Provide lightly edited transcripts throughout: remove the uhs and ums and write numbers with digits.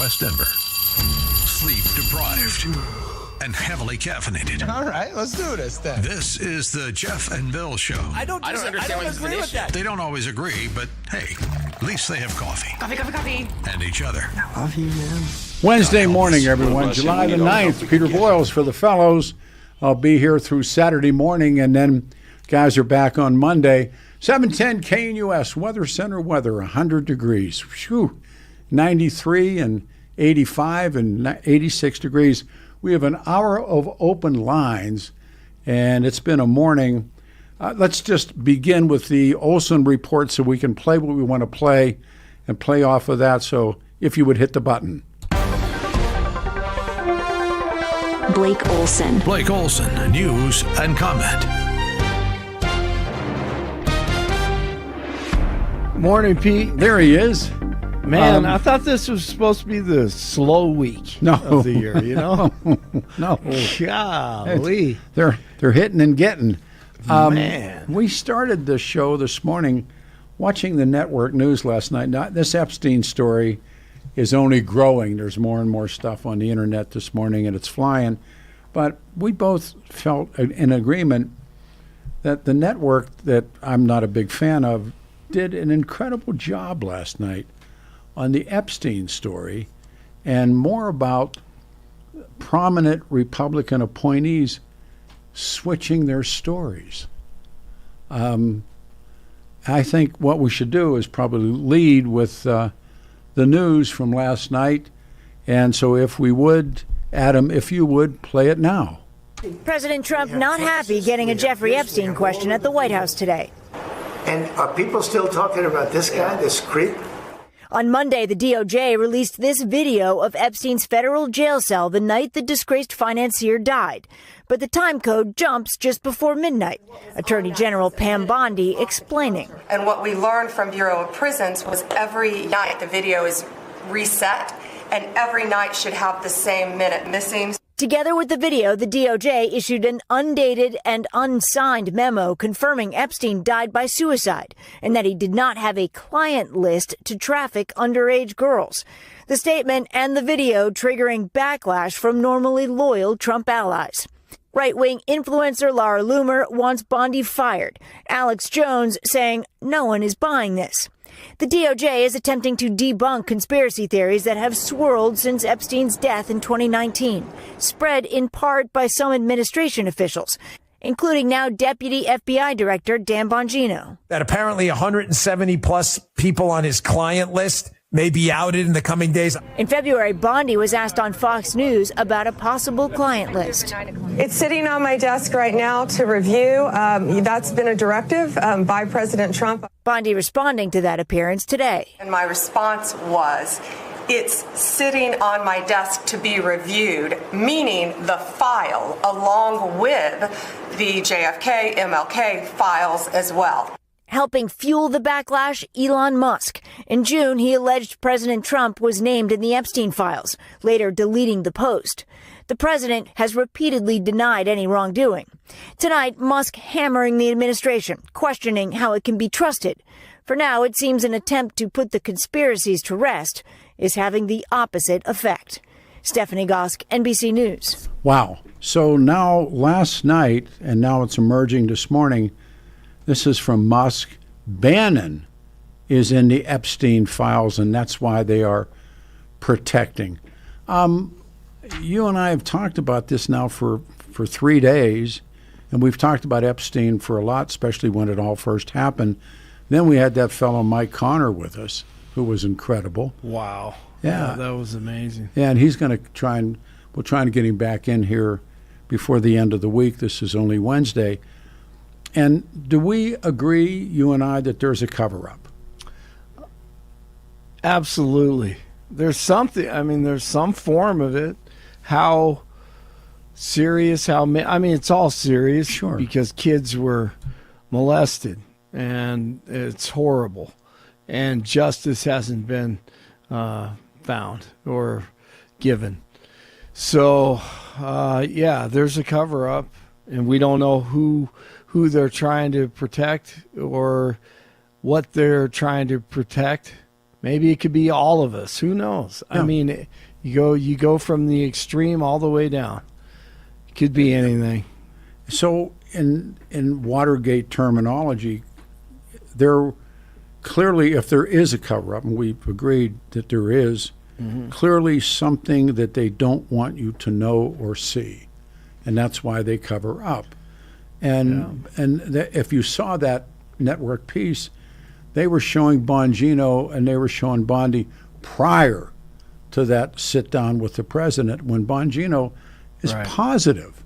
West Denver. Sleep deprived and heavily caffeinated. All right, let's do this then. This is the Jeff and Bill Show. I don't agree with that. They don't always agree, but hey, at least they have coffee. Coffee. And each other. I love you, man. Wednesday morning, everyone. July the 9th. Peter Boyles for the fellows. I'll be here through Saturday morning, and then guys are back on Monday. 710 KNUS Weather Center weather, 100 degrees. Whew. 93 and 85 and 86 degrees. We have an hour of open lines, and it's been a morning. Let's just begin with the Olson report so we can play what we want to play and play off of that. So if you would hit the button. Blake Olson. Blake Olson, news and comment. Morning, Pete. There he is. Man, I thought this was supposed to be the slow week of the year, you know? No. Golly. They're hitting and getting. Man. We started the show this morning watching the network news last night. Now, this Epstein story is only growing. There's more and more stuff on the internet this morning, and it's flying. But we both felt in agreement that the network that I'm not a big fan of did an incredible job last night on the Epstein story, and more about prominent Republican appointees switching their stories. I think what we should do is probably lead with the news from last night. And so if we would, Adam, if you would, play it now. President Trump not happy getting a Jeffrey Epstein question at the White House today. And are people still talking about this guy, this creep? On Monday, the DOJ released this video of Epstein's federal jail cell the night the disgraced financier died. But the time code jumps just before midnight. Attorney General Pam Bondi explaining. And what we learned from Bureau of Prisons was every night the video is reset, and every night should have the same minute missing. Together with the video, the DOJ issued an undated and unsigned memo confirming Epstein died by suicide and that he did not have a client list to traffic underage girls. The statement and the video triggering backlash from normally loyal Trump allies. Right-wing influencer Laura Loomer wants Bondi fired. Alex Jones saying no one is buying this. The DOJ is attempting to debunk conspiracy theories that have swirled since Epstein's death in 2019, spread in part by some administration officials, including now Deputy FBI Director Dan Bongino. That apparently 170 plus people on his client list may be outed in the coming days. In February, Bondi was asked on Fox News about a possible client list. It's sitting on my desk right now to review. That's been a directive by President Trump. Bondi responding to that appearance today. And my response was, it's sitting on my desk to be reviewed, meaning the file along with the JFK, MLK files as well. Helping fuel the backlash, Elon Musk. In June, he alleged President Trump was named in the Epstein files, later deleting the post. The president has repeatedly denied any wrongdoing. Tonight, Musk hammering the administration, questioning how it can be trusted. For now, it seems an attempt to put the conspiracies to rest is having the opposite effect. Stephanie Gosk, NBC News. Wow. So now, last night, and now it's emerging this morning, this is from Musk. Bannon is in the Epstein files, and that's why they are protecting. You and I have talked about this now for 3 days, and we've talked about Epstein for a lot, especially when it all first happened. Then we had that fellow Mike Connor with us, who was incredible. Wow. Yeah, that was amazing. Yeah, and he's going to we're trying to get him back in here before the end of the week. This is only Wednesday. And do we agree, you and I, that there's a cover-up? Absolutely. There's something, there's some form of it. How serious, it's all serious. Sure. Because kids were molested, and it's horrible. And justice hasn't been found or given. So, there's a cover-up, and we don't know who they're trying to protect or what they're trying to protect, Maybe it could be all of us. Who knows? Yeah. I mean, you go from the extreme all the way down. It could be anything. So in Watergate terminology, there clearly, if there is a cover-up, and we've agreed that there is, clearly something that they don't want you to know or see, and that's why they cover up. And if you saw that network piece, they were showing Bongino and they were showing Bondi prior to that sit-down with the president when Bongino is positive.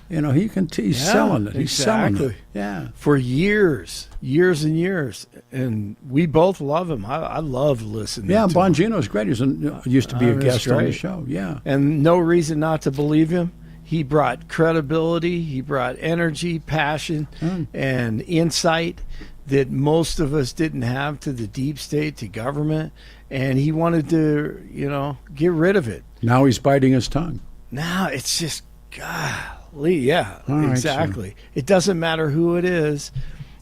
You know, he's selling it. He's selling it. Yeah. For years and years. And we both love him. I love listening to him. Bongino's great. He used to be a guest on the show. Yeah. And no reason not to believe him. He brought credibility. He brought energy, passion, and insight that most of us didn't have to the deep state, to government. And he wanted to, get rid of it. Now he's biting his tongue. Now it's just, golly, yeah, right, exactly. sir. It doesn't matter who it is.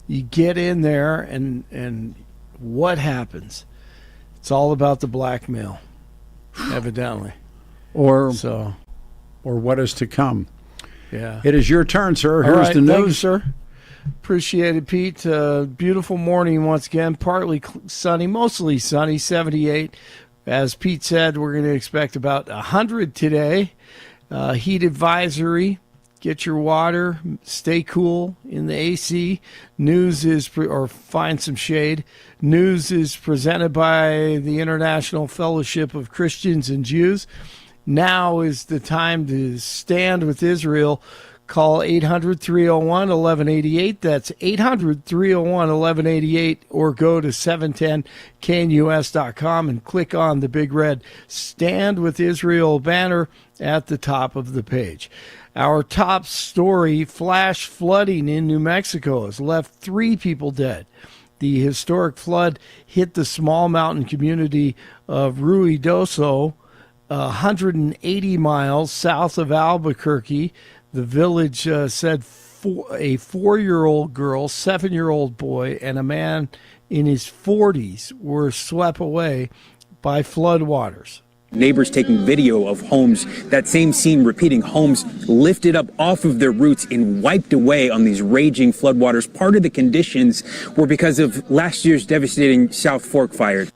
You get in there, and what happens? It's all about the blackmail, evidently. Or what is to come. Yeah. It is your turn, sir. All Here's right, the news. thank you, sir. Appreciate it, Pete. Beautiful morning once again. Partly sunny, mostly sunny, 78. As Pete said, we're going to expect about 100 today. Heat advisory. Get your water. Stay cool in the AC. Or find some shade. News is presented by the International Fellowship of Christians and Jews. Now is the time to stand with Israel. Call 800-301-1188. That's 800-301-1188, or go to 710knus.com and click on the big red Stand with Israel banner at the top of the page. Our top story, flash flooding in New Mexico has left 3 people dead. The historic flood hit the small mountain community of Ruidoso, 180 miles south of Albuquerque. The village said a 4-year-old girl, 7-year-old boy, and a man in his 40s were swept away by floodwaters. Neighbors taking video of homes, that same scene repeating, homes lifted up off of their roots and wiped away on these raging floodwaters. Part of the conditions were because of last year's devastating South Fork fire.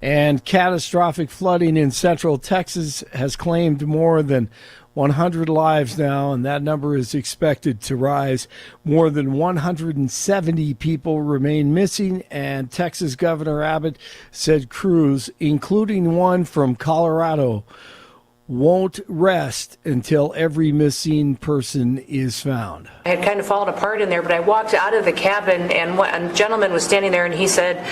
And catastrophic flooding in central Texas has claimed more than 100 lives now, and that number is expected to rise. More than 170 people remain missing, and Texas Governor Abbott said crews, including one from Colorado, won't rest until every missing person is found. I had kind of fallen apart in there, but I walked out of the cabin, and a gentleman was standing there, and he said,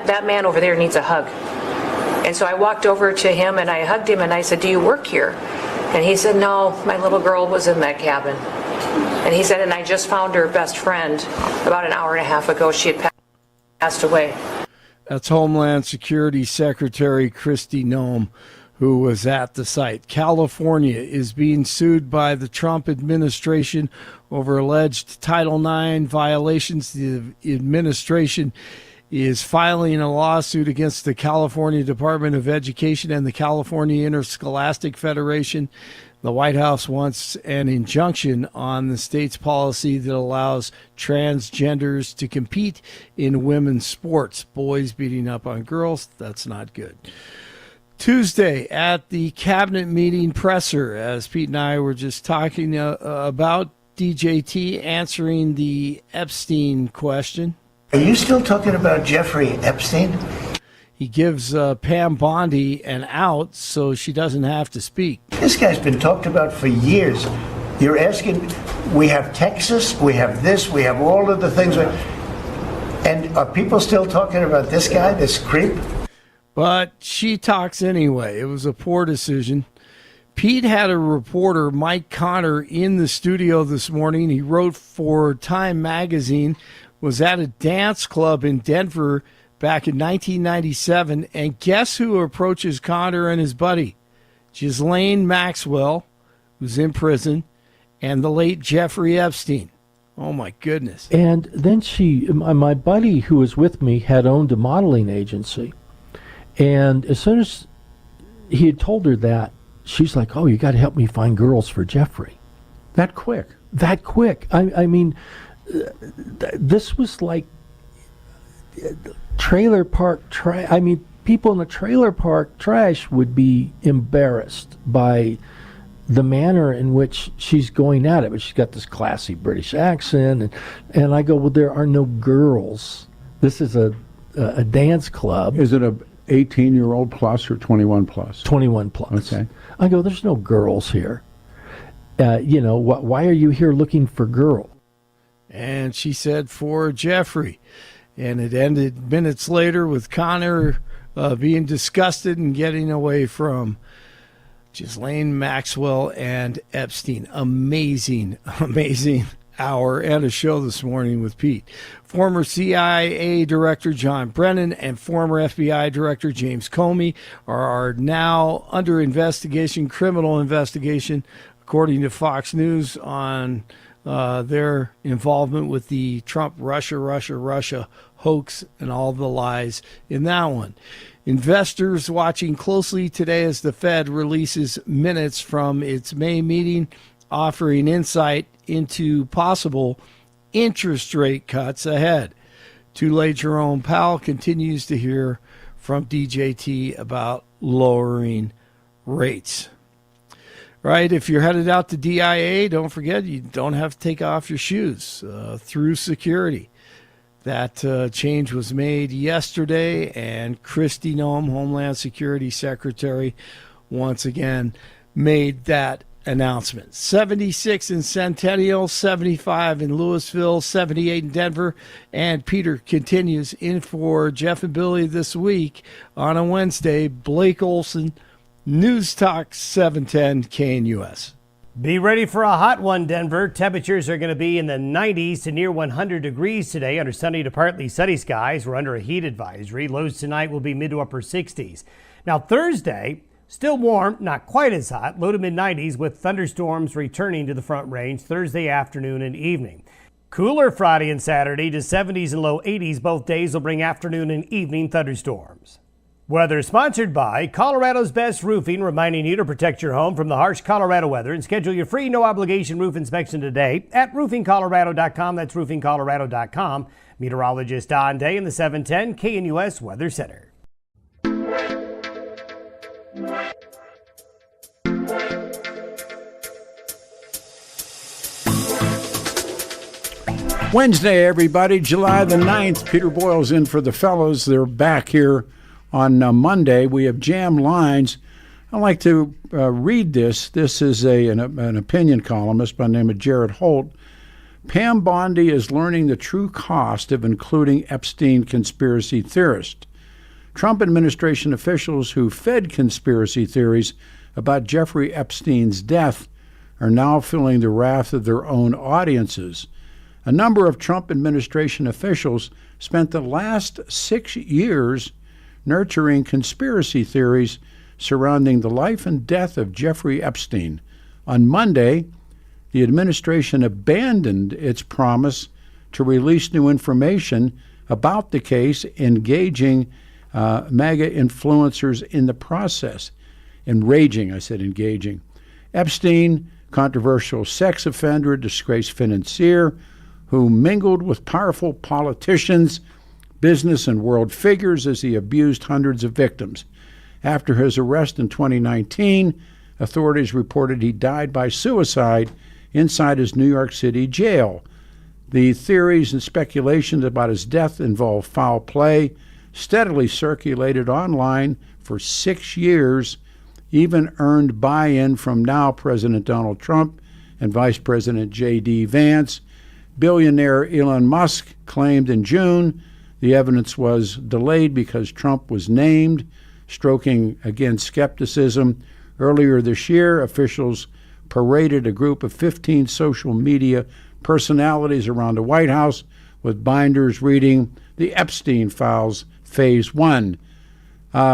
that man over there needs a hug. And so I walked over to him and I hugged him and I said, do you work here? And he said, no, my little girl was in that cabin. And he said, and I just found her best friend about an hour and a half ago. She had passed away. That's Homeland Security Secretary Kristi Noem, who was at the site. California is being sued by the Trump administration over alleged Title IX violations. The administration is filing a lawsuit against the California Department of Education and the California Interscholastic Federation. The White House wants an injunction on the state's policy that allows transgenders to compete in women's sports. Boys beating up on girls, that's not good. Tuesday at the cabinet meeting presser, as Pete and I were just talking about, DJT answering the Epstein question. Are you still talking about Jeffrey Epstein? He gives Pam Bondi an out so she doesn't have to speak. This guy's been talked about for years. You're asking, we have Texas, we have this, we have all of the things. And are people still talking about this guy, this creep? But she talks anyway. It was a poor decision. Pete had a reporter, Mike Connor, in the studio this morning. He wrote for Time Magazine, was at a dance club in Denver back in 1997, and guess who approaches Connor and his buddy? Ghislaine Maxwell, who's in prison, and the late Jeffrey Epstein, Oh, my goodness. And then my buddy who was with me had owned a modeling agency. And as soon as he had told her that, she's like, oh, you got to help me find girls for Jeffrey. That quick. That quick. I mean, this was like trailer park trash. I mean, people in the trailer park trash would be embarrassed by the manner in which she's going at it. But she's got this classy British accent. And I go, well, there are no girls. This is a dance club. Is it a 18-year-old plus or 21 plus? 21 plus. Okay. I go, there's no girls here. Why are you here looking for girls? And she said for Jeffrey. And it ended minutes later with Connor being disgusted and getting away from Ghislaine Maxwell and Epstein. Amazing hour and a show this morning with Pete. Former CIA Director John Brennan and former FBI Director James Comey are now under investigation, criminal investigation, according to Fox News, on their involvement with the Trump Russia hoax and all the lies in that one. Investors watching closely today as the Fed releases minutes from its May meeting, offering insight into possible interest rate cuts ahead. Too late, Jerome Powell continues to hear from DJT about lowering rates. Right, if you're headed out to DIA, don't forget you don't have to take off your shoes through security. That change was made yesterday, and Kristi Noem, Homeland Security Secretary, once again made that announcement. 76 in Centennial, 75 in Louisville, 78 in Denver, and Peter continues in for Jeff and Billy this week on a Wednesday. Blake Olson, News Talk 710 KNUS. Be ready for a hot one, Denver. Temperatures are going to be in the 90s to near 100 degrees today under sunny to partly sunny skies. We're under a heat advisory. Lows tonight will be mid to upper 60s. Now Thursday, still warm, not quite as hot, low to mid 90s with thunderstorms returning to the Front Range Thursday afternoon and evening. Cooler Friday and Saturday to 70s and low 80s. Both days will bring afternoon and evening thunderstorms. Weather sponsored by Colorado's Best Roofing, reminding you to protect your home from the harsh Colorado weather and schedule your free no-obligation roof inspection today at roofingcolorado.com. That's roofingcolorado.com. Meteorologist Don Day in the 710 KNUS Weather Center. Wednesday, everybody, July the 9th. Peter Boyle's in for the fellows. They're back here on Monday. We have jam lines. I'd like to read this. This is an opinion columnist by the name of Jared Holt. Pam Bondi is learning the true cost of including Epstein conspiracy theorists. Trump administration officials who fed conspiracy theories about Jeffrey Epstein's death are now feeling the wrath of their own audiences. A number of Trump administration officials spent the last 6 years nurturing conspiracy theories surrounding the life and death of Jeffrey Epstein. On Monday, the administration abandoned its promise to release new information about the case, engaging MAGA influencers in the process. Enraging, I said engaging. Epstein, controversial sex offender, disgraced financier, who mingled with powerful politicians, business and world figures as he abused hundreds of victims. After his arrest in 2019, authorities reported he died by suicide inside his New York City jail. The theories and speculations about his death involve foul play, steadily circulated online for 6 years, even earned buy-in from now President Donald Trump and Vice President J.D. Vance. Billionaire Elon Musk claimed in June the evidence was delayed because Trump was named, stroking against skepticism. Earlier this year, officials paraded a group of 15 social media personalities around the White House with binders reading The Epstein Files, Phase 1.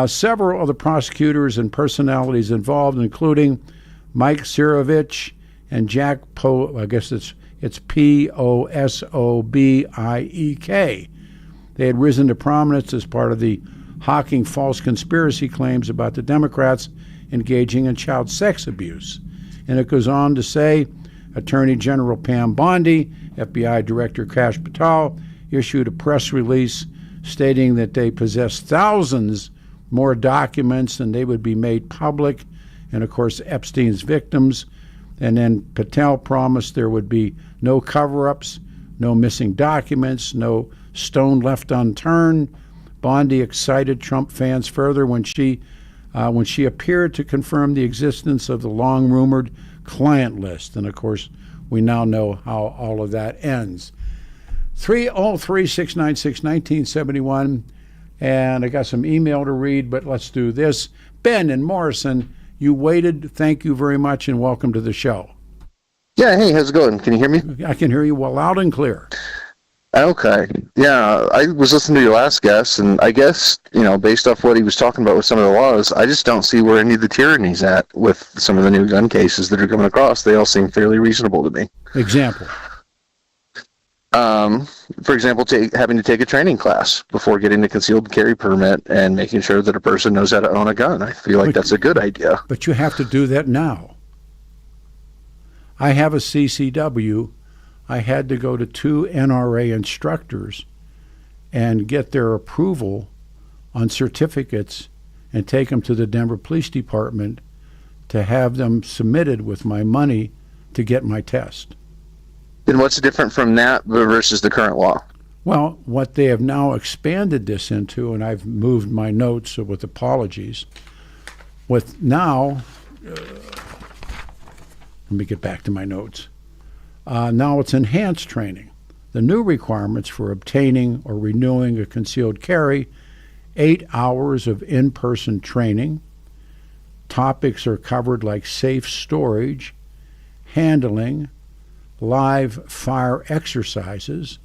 Several of the prosecutors and personalities involved, including Mike Sirovich and Jack It's Posobiek. They had risen to prominence as part of the hawking false conspiracy claims about the Democrats engaging in child sex abuse. And it goes on to say, Attorney General Pam Bondi, FBI Director Kash Patel issued a press release stating that they possess thousands more documents and they would be made public. And of course, Epstein's victims. And then Patel promised there would be no cover-ups, no missing documents, no stone left unturned. Bondi excited Trump fans further when she appeared to confirm the existence of the long-rumored client list. And of course, we now know how all of that ends. 303-696-1971. And I got some email to read, but let's do this. Ben in Morrison, you waited. Thank you very much, and welcome to the show. Yeah, hey, how's it going? Can you hear me? I can hear you well, loud and clear. Okay. Yeah, I was listening to your last guest, and I guess, based off what he was talking about with some of the laws, I just don't see where any of the tyranny's at with some of the new gun cases that are coming across. They all seem fairly reasonable to me. Example? For example, having to take a training class before getting the concealed carry permit and making sure that a person knows how to own a gun. I feel like that's a good idea. But you have to do that now. I have a CCW. I had to go to 2 NRA instructors and get their approval on certificates and take them to the Denver Police Department to have them submitted with my money to get my test. Then what's different from that versus the current law? Well, what they have now expanded this into, and I've moved my notes with apologies, with now, let me get back to my notes. Now it's enhanced training. The new requirements for obtaining or renewing a concealed carry, 8 hours of in-person training. Topics are covered like safe storage, handling, live fire exercises.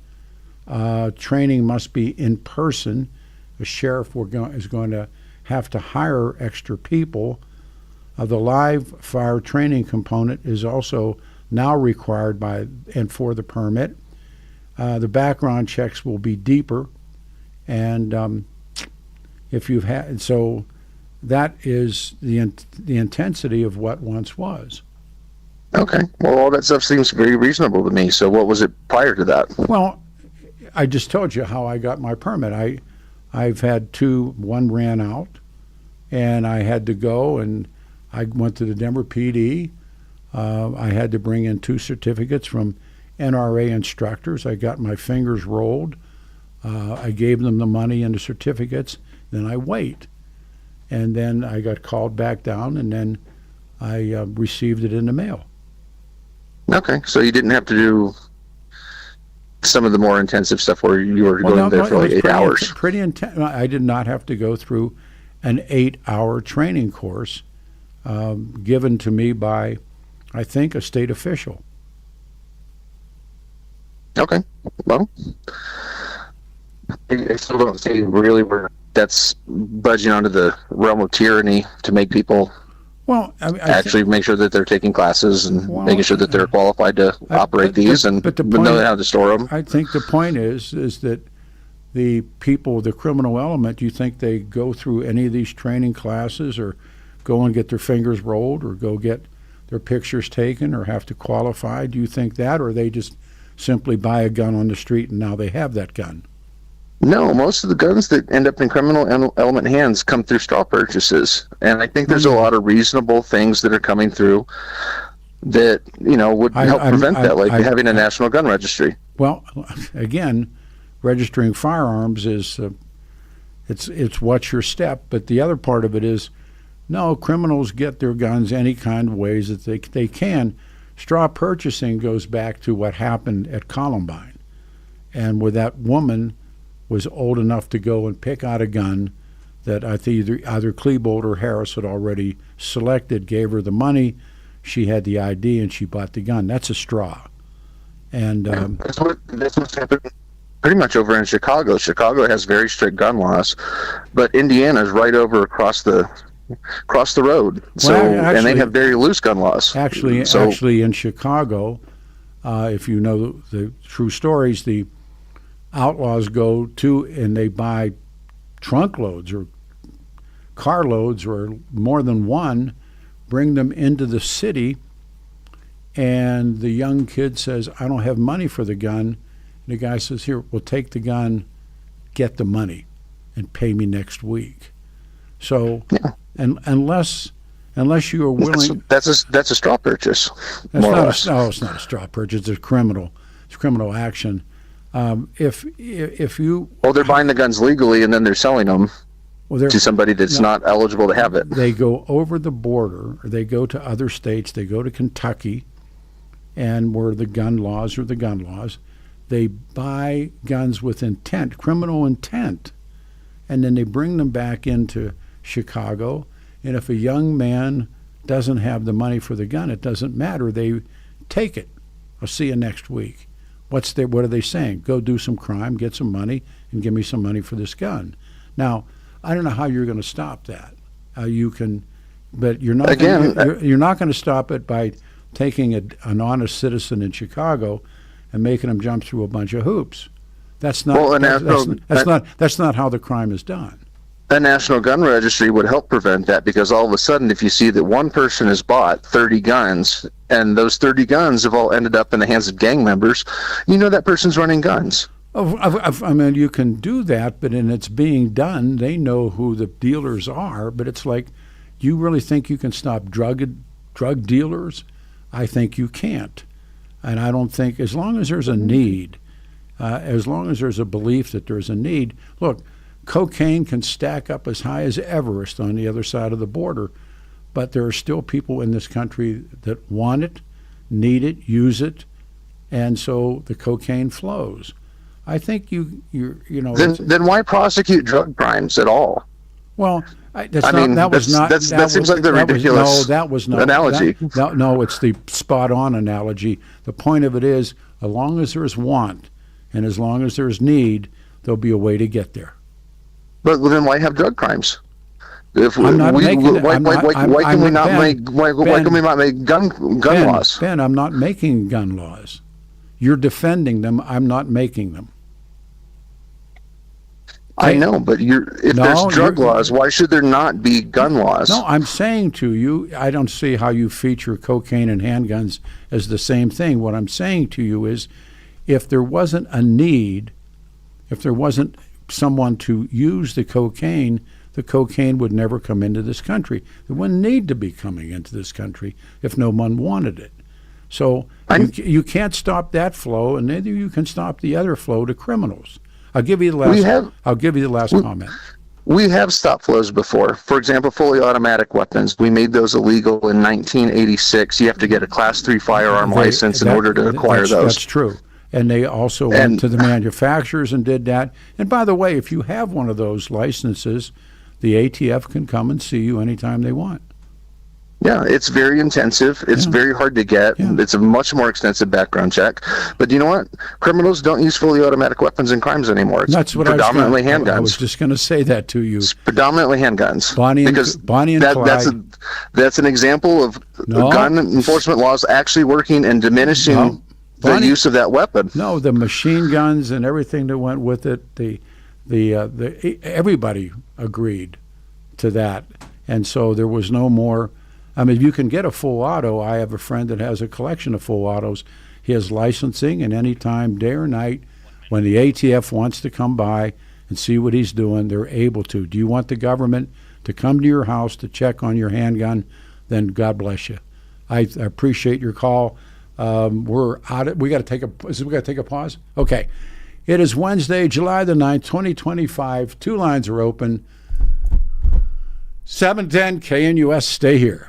Training must be in person. The sheriff is going to have to hire extra people. The live fire training component is also now required and for the permit. The background checks will be deeper, and if you've had, so that is the intensity of what once was. Okay, well, all that stuff seems very reasonable to me. So what was it prior to that? Well, I just told you how I got my permit. I've had 2. One ran out, and I had to go, and I went to the Denver PD. I had to bring in 2 certificates from NRA instructors. I got my fingers rolled. I gave them the money and the certificates. Then I wait. And then I got called back down, and then I received it in the mail. Okay, so you didn't have to do some of the more intensive stuff where you were going there for like 8 hours. Pretty intense. I did not have to go through an 8-hour training course given to me by, I think, a state official. Okay, well, I still don't see really where that's budging onto the realm of tyranny to make people actually make sure that they're taking classes and making sure that they're qualified to operate these and know how to store them. I think the point is that the people, the criminal element, do you think they go through any of these training classes or go and get their fingers rolled or go get their pictures taken or have to qualify? Do you think that, or they just simply buy a gun on the street and now they have that gun? No, most of the guns that end up in criminal element hands come through straw purchases. And I think there's a lot of reasonable things that are coming through that, would help prevent that, like having a national gun registry. Well, again, registering firearms is, it's what's your step. But the other part of it is, no, criminals get their guns any kind of ways that they can. Straw purchasing goes back to what happened at Columbine. And where that woman was old enough to go and pick out a gun that I think either Klebold or Harris had already selected, gave her the money, she had the ID, and she bought the gun. That's a straw. And that's what's happened pretty much over in Chicago. Chicago has very strict gun laws, but Indiana's right over across the road. So, and they have very loose gun laws. Actually, in Chicago, If you know the true stories, the outlaws go to and they buy trunk loads or carloads or more than one, bring them into the city, and the young kid says, I don't have money for the gun. And the guy says, here, we'll take the gun, get the money, and pay me next week. So, and unless you are willing, that's a straw purchase. It's not a straw purchase. It's criminal. It's criminal action. If you they're buying the guns legally and then they're selling them to somebody that's not eligible to have it. They go over the border, or they go to other states. They go to Kentucky, and where the gun laws are the gun laws, they buy guns with intent, criminal intent, and then they bring them back into Chicago. And if a young man doesn't have the money for the gun, it doesn't matter. They take it. I'll see you next week. What are they saying? Go do some crime, get some money, and give me some money for this gun. Now, I don't know how you're going to stop that. You can, but you're not. You're not going to stop it by taking an honest citizen in Chicago and making him jump through a bunch of hoops. That's not. That's not how the crime is done. A national gun registry would help prevent that, because all of a sudden, if you see that one person has bought 30 guns and those 30 guns have all ended up in the hands of gang members, you know that person's running guns. I mean, you can do that, but in it's being done, they know who the dealers are. But it's like, you really think you can stop drug dealers? I think you can't. And I don't think, as long as there's a need, as long as there's a belief that there's a need, look, cocaine can stack up as high as Everest on the other side of the border, but there are still people in this country that want it, need it, use it, and so the cocaine flows. I think you know. Then why prosecute drug crimes at all? Well, that seems like the ridiculous analogy. No, it's the spot-on analogy. The point of it is, as long as there's want and as long as there's need, there'll be a way to get there. But then why have drug crimes? Why can we not make gun laws? Ben, I'm not making gun laws. You're defending them. I'm not making them. I know, but if there's drug laws, why should there not be gun laws? No, I'm saying to you, I don't see how you feature cocaine and handguns as the same thing. What I'm saying to you is, if there wasn't a need, if there wasn't someone to use the cocaine would never come into this country. It wouldn't need to be coming into this country if no one wanted it. So you can't stop that flow, and neither you can stop the other flow to criminals. I'll give you the last comment. We have stopped flows before. For example, fully automatic weapons. We made those illegal in 1986. You have to get a Class 3 firearm license in order to acquire those. That's true. And they also went to the manufacturers and did that. And by the way, if you have one of those licenses, the ATF can come and see you anytime they want. Yeah, it's very intensive. It's very hard to get. Yeah. It's a much more extensive background check. But you know what? Criminals don't use fully automatic weapons in crimes anymore. It's predominantly handguns. I was just going to say that to you. It's predominantly handguns. Bonnie and Clyde. That's an example of gun enforcement laws actually working and diminishing the use of that weapon. No, the machine guns and everything that went with it. Everybody agreed to that, and so there was no more. I mean, you can get a full auto. I have a friend that has a collection of full autos. He has licensing, and any time, day or night, when the ATF wants to come by and see what he's doing, they're able to. Do you want the government to come to your house to check on your handgun? Then God bless you. I appreciate your call. We're out. We got to take a pause. Okay. It is Wednesday, July the 9th, 2025. Two lines are open. 710 KNUS. Stay here.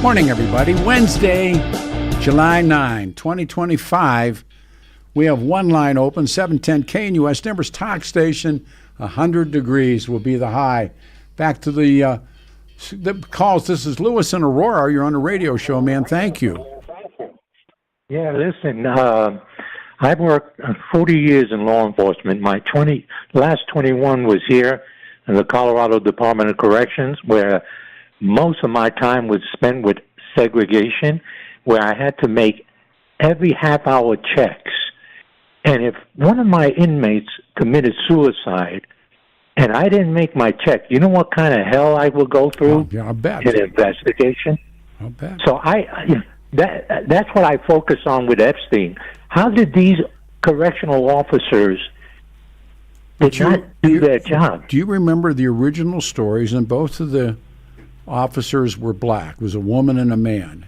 Morning, everybody. Wednesday, July 9, 2025. We have one line open, 710 KNUS, Denver's talk station. 100 degrees will be the high. Back to the calls. This is Lewis in Aurora. You're on a radio show, man. Thank you. Yeah, listen, I've worked 40 years in law enforcement. My last 21 was here in the Colorado Department of Corrections, where most of my time was spent with segregation, where I had to make every half-hour checks. And if one of my inmates committed suicide and I didn't make my check, you know what kind of hell I would go through? Yeah, I bet. In an investigation? I bet. So that's what I focus on with Epstein. How did these correctional officers not do their job? Do you remember the original stories? And both of the officers were black. It was a woman and a man.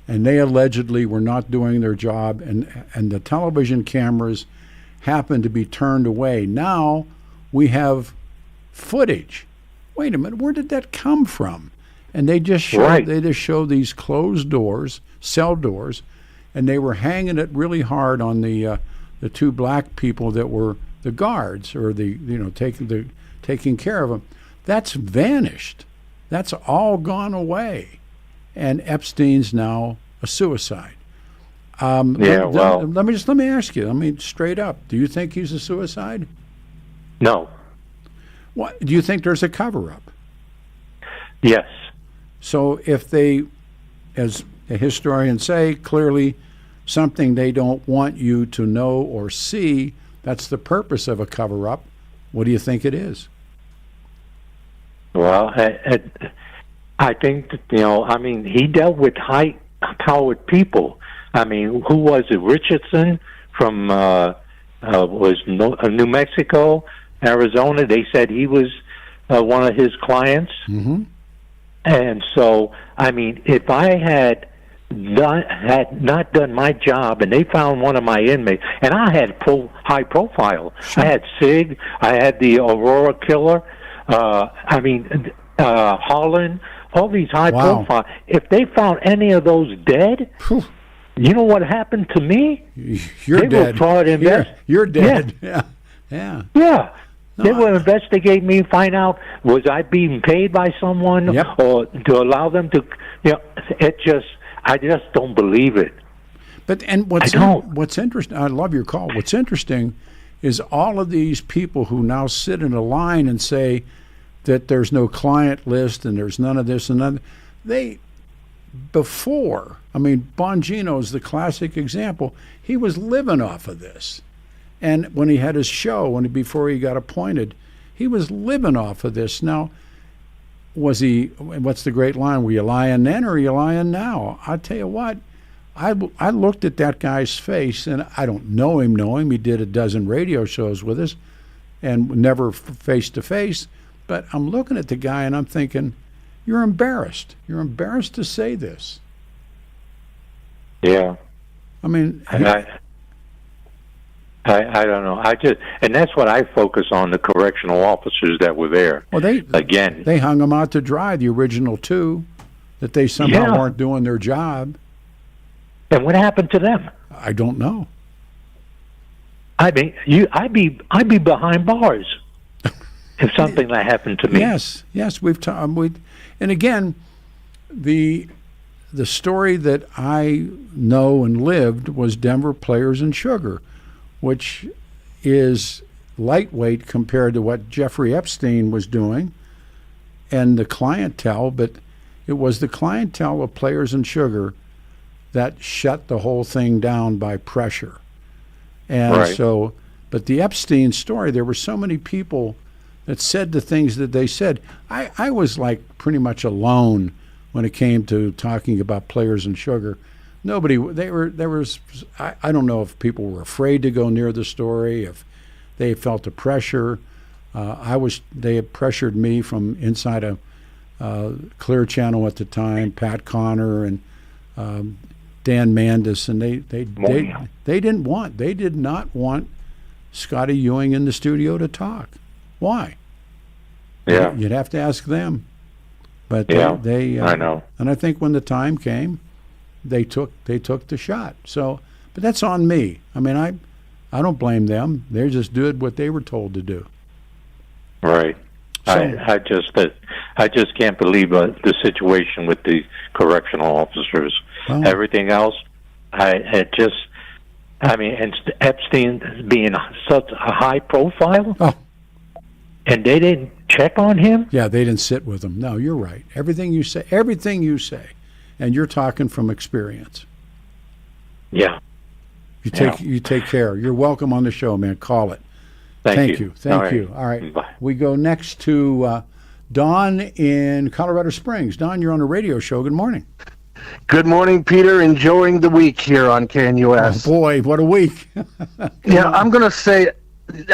And they allegedly were not doing their job, and the television cameras happened to be turned away. Now we have footage. Wait a minute, where did that come from? And they just show these closed doors, cell doors, and they were hanging it really hard on the two black people that were the guards, or taking care of them. That's vanished. That's all gone away. And Epstein's now a suicide. Let me ask you. Straight up. Do you think he's a suicide? No. What do you think? There's a cover-up? Yes. So if they, as the historians say, clearly something they don't want you to know or see, that's the purpose of a cover-up. What do you think it is? Well, I think that, he dealt with high-powered people. Who was it? Richardson from New Mexico, Arizona. They said he was one of his clients. Mm-hmm. And so, if I had not done my job, and they found one of my inmates, and I had high profile. Sure. I had Sig. I had the Aurora killer. Holland. All these high profile. If they found any of those dead, you know what happened to me? You're dead. You're dead. Yeah. Yeah. Yeah. They will investigate me, find out was I being paid by someone, or to allow them to. I just don't believe it. But what's interesting? I love your call. What's interesting is all of these people who now sit in a line and say that there's no client list and there's none of this and none. Bongino's the classic example. He was living off of this. And when he had his show, before he got appointed, he was living off of this. Now, what's the great line? Were you lying then or are you lying now? I tell you what, I looked at that guy's face, and I don't know him. He did a dozen radio shows with us and never face-to-face. But I'm looking at the guy and I'm thinking, you're embarrassed. You're embarrassed to say this. Yeah. I don't know. And that's what I focus on, the correctional officers that were there. Well, they hung them out to dry, the original two, that they somehow weren't doing their job. And what happened to them? I don't know. I'd be behind bars if something that happened to me. Yes, and again, the story that I know and lived was Denver Players and Sugar, which is lightweight compared to what Jeffrey Epstein was doing and the clientele, but it was the clientele of Players and Sugar that shut the whole thing down by pressure. And but the Epstein story, there were so many people that said the things that they said. I was like pretty much alone when it came to talking about Players and Sugar. I don't know if people were afraid to go near the story, if they felt the pressure. They had pressured me from inside a Clear Channel at the time, Pat Connor and Dan Mandis, and they did not want Scotty Ewing in the studio to talk. Why? Yeah. You'd have to ask them. But Yeah, they I know. And I think when the time came, they took the shot. So, but that's on me. I mean, I don't blame them. They just did what they were told to do. Right. So, I just can't believe the situation with the correctional officers. Well, Everything else, and Epstein being such a high profile, and they didn't check on him. yeah, they didn't sit with them. No, you're right. Everything you say, and you're talking from experience. Yeah. You take care. You're welcome on the show, man. Call it. Thank you. Thank you. All right. Bye. We go next to Don in Colorado Springs. Don, you're on a radio show. Good morning. Good morning, Peter. Enjoying the week here on KNUS. Oh boy, what a week. Yeah, I'm going to say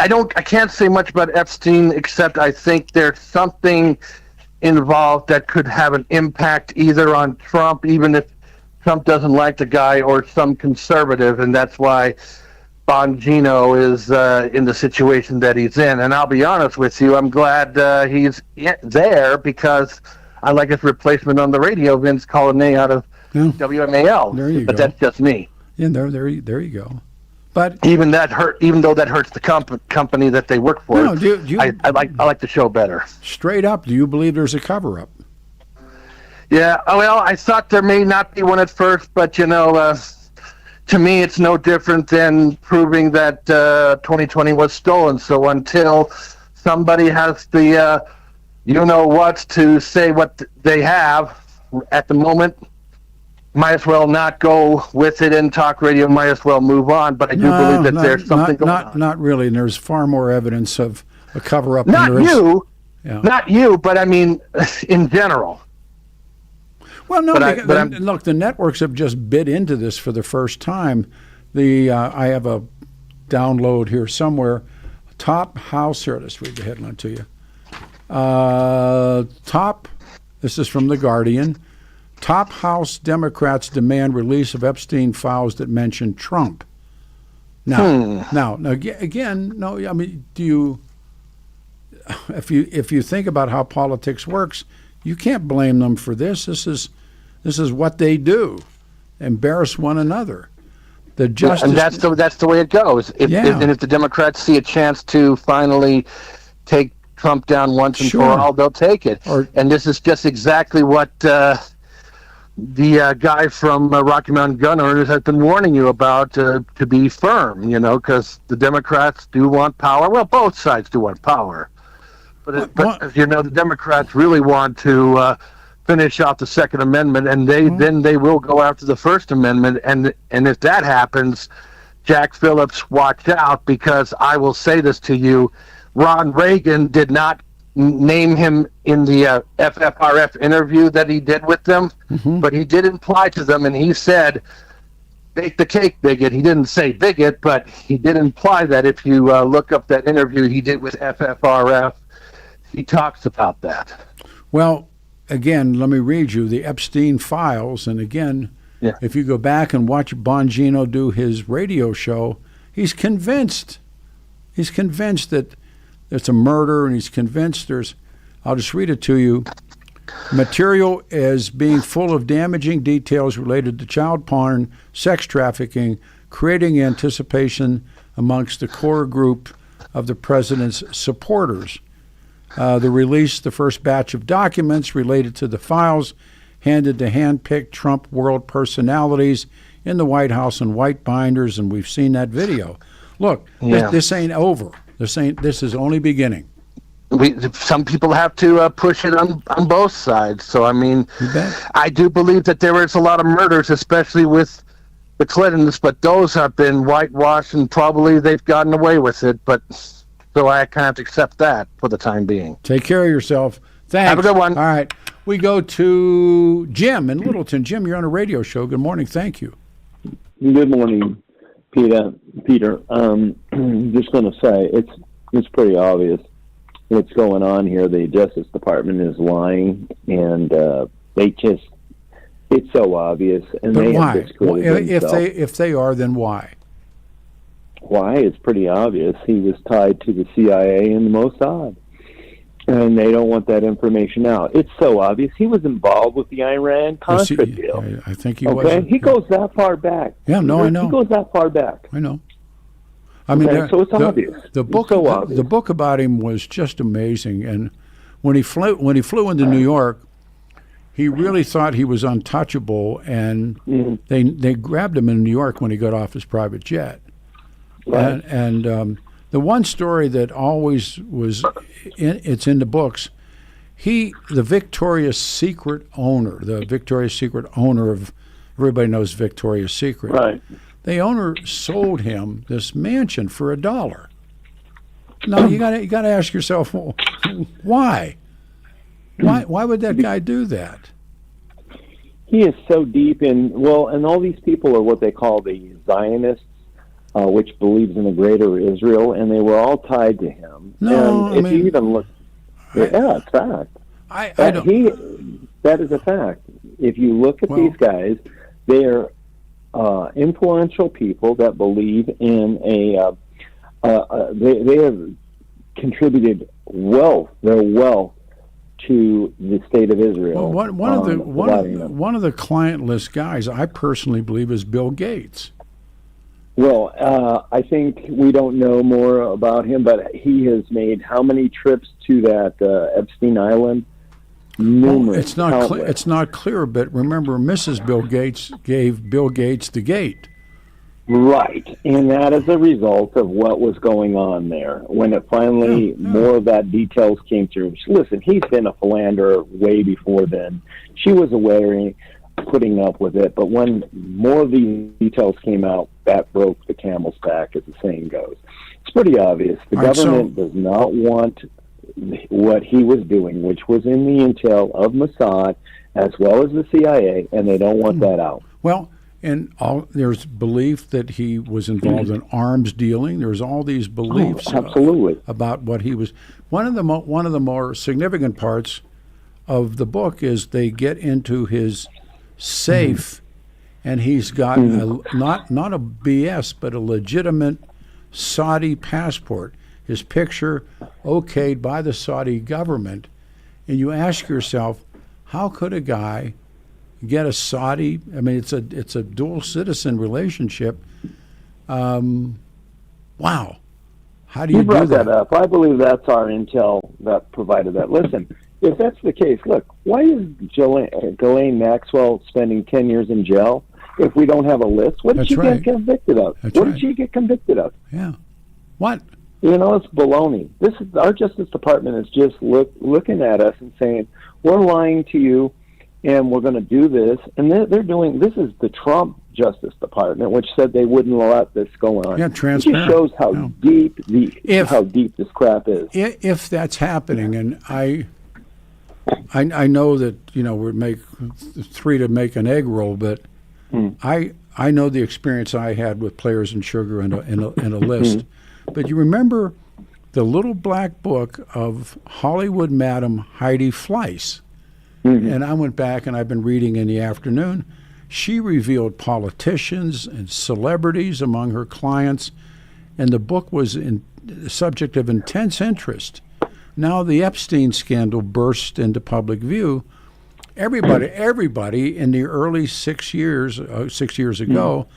I can't say much about Epstein except I think there's something involved that could have an impact either on Trump, even if Trump doesn't like the guy, or some conservative, and that's why Bongino is in the situation that he's in. And I'll be honest with you, I'm glad he's there because I like his replacement on the radio, Vince Colonnade out of WMAL. There you but go. that's just me. Yeah, there you go. But even though that hurts the company that they work for, no, do you, I like the show better. Straight up, do you believe there's a cover-up? Yeah, well, I thought there may not be one at first, but to me, it's no different than proving that 2020 was stolen. So until somebody has the you-know-what to say what they have at the moment, might as well not go with it in talk radio, might as well move on. But I do believe that there's something going on. Not really, and there's far more evidence of a cover-up. Not you, but I mean, in general. Well, no, look, the networks have just bid into this for the first time. I have a download here somewhere. Top House, here, let's read the headline to you. This is from The Guardian. Top House Democrats demand release of Epstein files that mention Trump. Now, again, no, I mean, if you think about how politics works, you can't blame them for this. This is what they do, embarrass one another. The justice, and that's the way it goes. If the Democrats see a chance to finally take Trump down once and for all, they'll take it. And this is just exactly what the guy from Rocky Mountain Gun Owners has been warning you about, to be firm, because the Democrats do want power. Well, both sides do want power. But the Democrats really want to finish off the Second Amendment, and then they will go after the First Amendment. And if that happens, Jack Phillips, watch out, because I will say this to you, Ron Reagan did not name him in the FFRF interview that he did with them, but he did imply to them, and he said, bake the cake, bigot. He didn't say bigot, but he did imply that. If you look up that interview he did with FFRF, he talks about that. Well, again, let me read you the Epstein files. And again, if you go back and watch Bongino do his radio show, he's convinced that it's a murder, and he's convinced I'll just read it to you. Material as being full of damaging details related to child porn, sex trafficking, creating anticipation amongst the core group of the president's supporters. The first batch of documents related to the files handed to hand-picked Trump world personalities in the White House in white binders, and we've seen that video. Look, this ain't over. This is only beginning. Some people have to push it on both sides. So, I mean, I do believe that there is a lot of murders, especially with the Clintons, but those have been whitewashed, and probably they've gotten away with it. But so I can't accept that for the time being. Take care of yourself. Thanks. Have a good one. All right. We go to Jim in Littleton. Jim, you're on a radio show. Good morning. Thank you. Good morning, Peter. Just going to say it's pretty obvious what's going on here. The Justice Department is lying, and it's so obvious. And but they why? have discredited themselves. If they are, then why? Why? It's pretty obvious. He was tied to the CIA and the Mossad. And they don't want that information out. It's so obvious. He was involved with the Iran-Contra deal. I think he okay? was. He goes that far back. Yeah, no, I know. He goes that far back. I know. I mean, so it's obvious. The book, the book about him was just amazing. And when he flew into New York, he really thought he was untouchable. And they grabbed him in New York when he got off his private jet. Right. And the one story that always was, it's in the books. The Victoria's Secret owner of, everybody knows Victoria's Secret. Right. The owner sold him this mansion for $1. Now you got to ask yourself, well, why? Why would that guy do that? He is so deep in, and all these people are what they call the Zionists, which believes in a greater Israel, and they were all tied to him. No, and if you even look, it's fact. That is a fact. If you look at these guys, they're influential people that believe in they have contributed their wealth to the state of Israel. Well, one of the client list guys I personally believe is Bill Gates. Well, I think we don't know more about him, but he has made how many trips to that Epstein Island? Numerous. Well, it's not clear, but remember, Mrs. Bill Gates gave Bill Gates the gate. Right, and that is a result of what was going on there. When it finally, more of that details came through. Listen, he's been a philanderer way before then. She was aware, putting up with it, but when more of these details came out, that broke the camel's back, as the saying goes. It's pretty obvious. The government does not want what he was doing, which was in the intel of Mossad as well as the CIA, and they don't want that out. Well, and there's belief that he was involved in arms dealing. There's all these beliefs about what he was. One of the more significant parts of the book is they get into his safe, and he's got not a BS, but a legitimate Saudi passport. His picture okayed by the Saudi government, and you ask yourself, how could a guy get a Saudi? I mean, it's a dual citizen relationship. Wow, how do you do brought that up? I believe that's our intel that provided that. Listen, if that's the case, look, why is Ghislaine Maxwell spending 10 years in jail if we don't have a list? What did she get convicted of? What did she get convicted of? Yeah, what? You know, it's baloney. This is our Justice Department is just looking at us and saying, we're lying to you and we're going to do this. And they're doing, this is the Trump Justice Department, which said they wouldn't let this go on. Yeah, transparent. It just shows how deep how deep this crap is. If that's happening, and I know that, we'd make 3 to make an egg roll, but I know the experience I had with Players and Sugar in a list. But you remember the little black book of Hollywood Madam Heidi Fleiss. And I went back and I've been reading in the afternoon. She revealed politicians and celebrities among her clients, and the book was the subject of intense interest. Now the Epstein scandal burst into public view. Everybody in the early 6 years ago,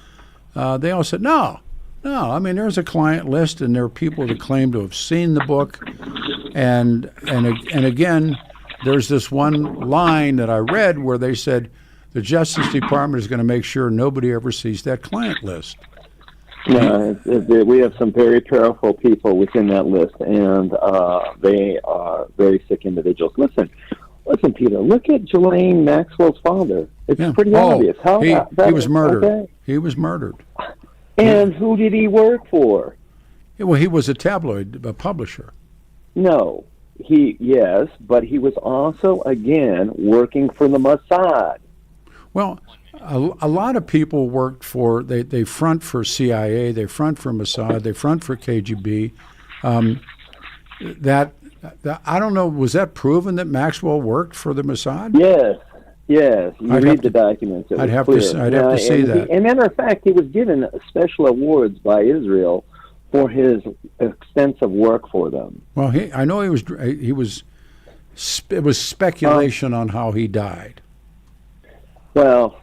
they all said, no, I mean, there's a client list, and there are people that claim to have seen the book. And again, there's this one line that I read where they said the Justice Department is going to make sure nobody ever sees that client list. No, we have some very powerful people within that list, and they are very sick individuals. Listen, Peter, look at Ghislaine Maxwell's father. It's pretty obvious. He was murdered. Okay. He was murdered. And who did he work for? Well, he was a tabloid publisher. No, yes, but he was also, again, working for the Mossad. Well, a lot of people worked for, they front for CIA, they front for Mossad, they front for KGB. I don't know, was that proven that Maxwell worked for the Mossad? Yes, you read the documents. I'd have to see that. As a matter of fact, he was given special awards by Israel for his extensive work for them. Well, I know he was it was speculation on how he died. Well,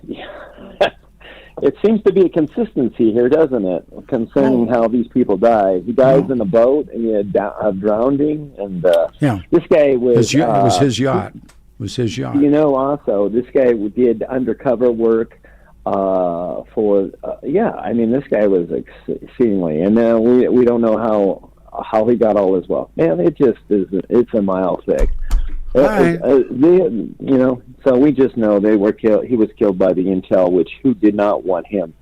it seems to be a consistency here, doesn't it, concerning how these people die. He dies in a boat, and he had drowning, and this guy was... it was his yacht. It was his yacht. You know, also, this guy did undercover work for... I mean, this guy was exceedingly... And now we don't know how he got all his wealth. Man, it just is... It's a mile thick. So we just know they were killed. He was killed by the intel, who did not want him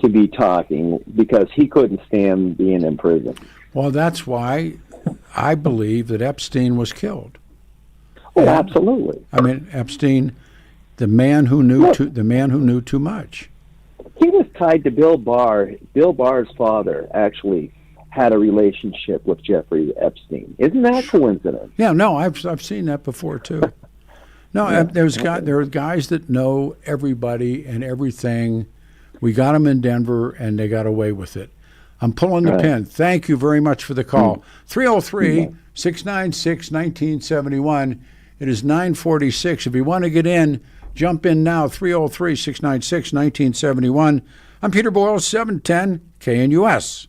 to be talking because he couldn't stand being in prison. Well, that's why I believe that Epstein was killed. Oh, absolutely. I mean, Epstein, the man who knew too much. He was tied to Bill Barr. Bill Barr's father actually had a relationship with Jeffrey Epstein. Isn't that a coincidence? Yeah, no, I've seen that before too. No, there are guys that know everybody and everything. We got them in Denver, and they got away with it. I'm pulling the pin. Thank you very much for the call. 303-696-1971. It is 9:46. If you want to get in, jump in now. 303-696-1971. I'm Peter Boyle, 710 KNUS.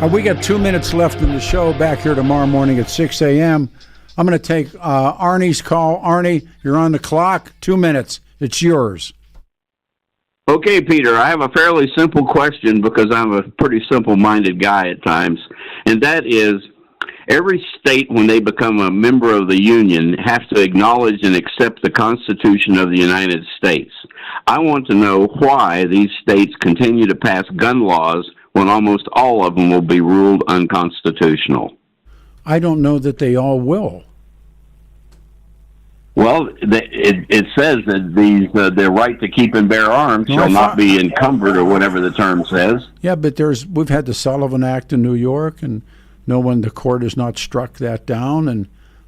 We got 2 minutes left in the show. Back here tomorrow morning at 6 a.m. I'm going to take Arnie's call. Arnie, you're on the clock. 2 minutes. It's yours. Okay, Peter, I have a fairly simple question because I'm a pretty simple-minded guy at times, and that is, every state, when they become a member of the Union, have to acknowledge and accept the Constitution of the United States. I want to know why these states continue to pass gun laws when almost all of them will be ruled unconstitutional. I don't know that they all will. Well, it says that their right to keep and bear arms shall not be encumbered, or whatever the term says. Yeah, but we've had the Sullivan Act in New York, and the court has not struck that down, and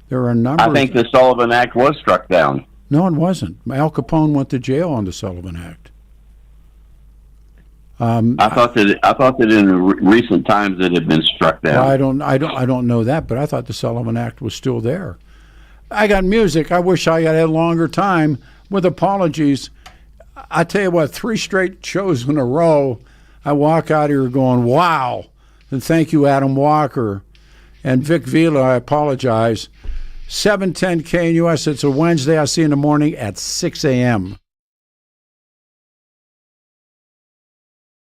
there are a number. I think the Sullivan Act was struck down. No, it wasn't. Al Capone went to jail on the Sullivan Act. I thought that in recent times it had been struck down. Well, I don't know that, but I thought the Sullivan Act was still there. I got music. I wish I had a longer time. With apologies, I tell you what, 3 straight shows in a row, I walk out here going, wow. And thank you, Adam Walker. And Vic Vila, I apologize. 710 KNUS, it's a Wednesday. I'll see you in the morning at 6 a.m.